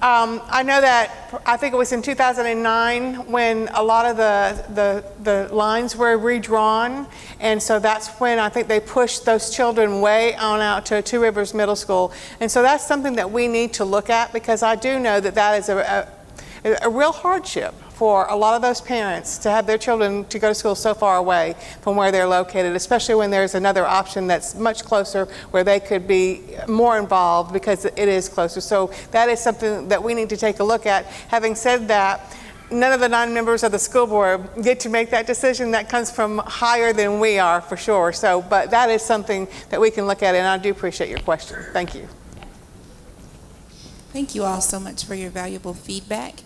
I know that, I think it was in 2009 when a lot of the lines were redrawn, and so that's when I think they pushed those children way on out to Two Rivers Middle School. And so that's something that we need to look at, because I do know that that is a real hardship for a lot of those parents to have their children to go to school so far away from where they're located, especially when there's another option that's much closer where they could be more involved because it is closer. So that is something that we need to take a look at. Having said that, none of the 9 members of the school board get to make that decision. That comes from higher than we are, for sure. So, but that is something that we can look at, and I do appreciate your question. Thank you. Thank you all so much for your valuable feedback.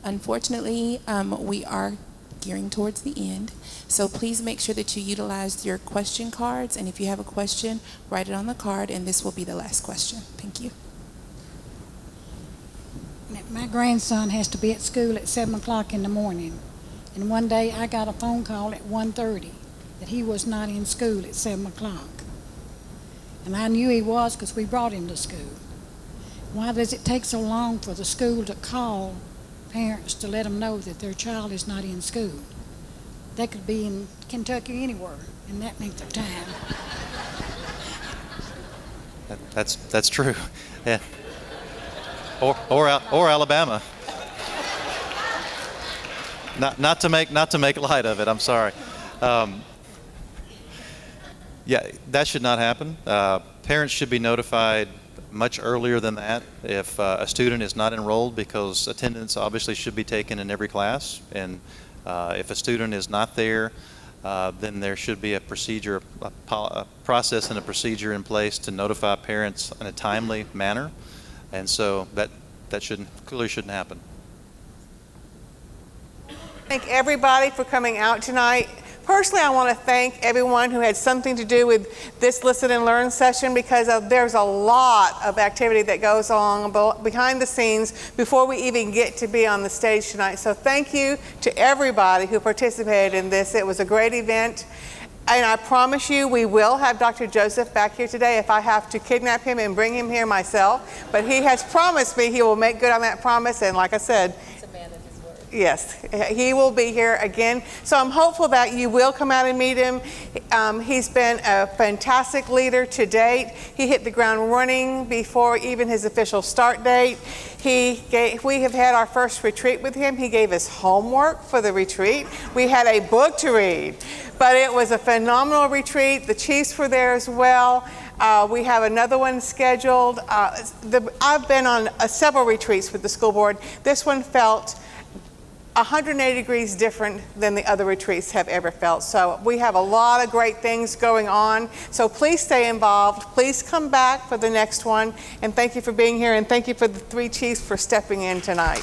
Unfortunately, we are gearing towards the end, so please make sure that you utilize your question cards, and if you have a question, write it on the card, and this will be the last question. Thank you. My grandson has to be at school at 7 o'clock in the morning, and one day I got a phone call at 1:30 that he was not in school at 7 o'clock, and I knew he was because we brought him to school. Why does it take so long for the school to call parents to let them know that their child is not in school? They could be in Kentucky anywhere in that length of time. That's true. Yeah. Or Alabama. Not to make light of it. I'm sorry. Yeah, that should not happen. Parents should be notified much earlier than that if a student is not enrolled, because attendance obviously should be taken in every class, and if a student is not there, then there should be a procedure, a process and a procedure in place to notify parents in a timely manner, and so that clearly shouldn't happen. Thank everybody for coming out tonight. Personally, I want to thank everyone who had something to do with this Listen and Learn session, because there's a lot of activity that goes on behind the scenes before we even get to be on the stage tonight. So thank you to everybody who participated in this. It was a great event. And I promise you, we will have Dr. Joseph back here today if I have to kidnap him and bring him here myself. But he has promised me he will make good on that promise. And like I said, yes, he will be here again. So I'm hopeful that you will come out and meet him. He's been a fantastic leader to date. He hit the ground running before even his official start date. We have had our first retreat with him. He gave us homework for the retreat. We had a book to read, but it was a phenomenal retreat. The Chiefs were there as well. We have another one scheduled. I've been on several retreats with the school board. This one felt 180 degrees different than the other retreats have ever felt. So we have a lot of great things going on. So please stay involved. Please come back for the next one. And thank you for being here. And thank you for the 3 chiefs for stepping in tonight.